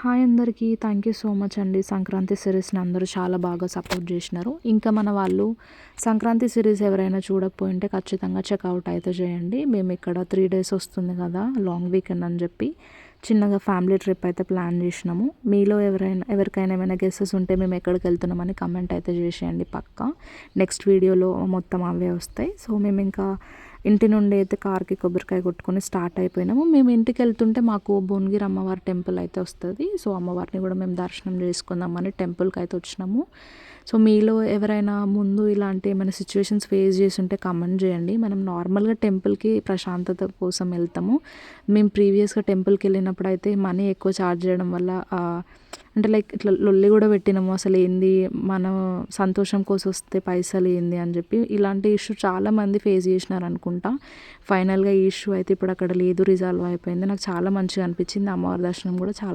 Hi అందరికీ. Thank you so much అండి. సంక్రాంతి సిరీస్ని అందరూ చాలా బాగా సపోర్ట్ చేసినారు. ఇంకా మన వాళ్ళు సంక్రాంతి సిరీస్ ఎవరైనా చూడకపోయింటే ఖచ్చితంగా చెక్అవుట్ అయితే చేయండి. మేము ఇక్కడ 3 డేస్ వస్తుంది కదా, లాంగ్ వీకెండ్ అని చెప్పి చిన్నగా ఫ్యామిలీ ట్రిప్ అయితే ప్లాన్ చేసినాము. మీలో ఎవరికైనా ఏమైనా గెస్సెస్ ఉంటే మేము ఎక్కడికి వెళ్తున్నామని కమెంట్ అయితే చేసేయండి పక్కా. నెక్స్ట్ వీడియోలో మొత్తం అవే వస్తాయి. సో మేము ఇంకా ఇంటి నుండి అయితే కార్కి కొబ్బరికాయ కొట్టుకొని స్టార్ట్ అయిపోయినాము. మేము ఇంటికి వెళ్తుంటే మాకు భువనగిరి అమ్మవారి టెంపుల్ అయితే వస్తుంది. సో అమ్మవారిని కూడా మేము దర్శనం చేసుకుందామని టెంపుల్కి అయితే వచ్చినాము. సో మీలో ఎవరైనా ముందు ఇలాంటి ఏమైనా సిచ్యువేషన్స్ ఫేస్ చేసి ఉంటే కమెంట్ చేయండి. మనం నార్మల్గా టెంపుల్కి ప్రశాంతత కోసం వెళ్తాము. మేము ప్రీవియస్గా టెంపుల్కి వెళ్ళినప్పుడు అయితే మనీ ఎక్కువ ఛార్జ్ చేయడం వల్ల అంటే లైక్ ఇట్లా లొల్లి కూడా పెట్టినాము. అసలు ఏంది, మనం సంతోషం కోసం వస్తే పైసలు ఏంది అని చెప్పి ఇలాంటి ఇష్యూ చాలామంది ఫేస్ చేసినారు అనుకుంటా. ఫైనల్గా ఈ ఇష్యూ అయితే ఇప్పుడు అక్కడ లేదు, రిజాల్వ్ అయిపోయింది. నాకు చాలా మంచిగా అనిపించింది. అమ్మవారి దర్శనం కూడా చాలా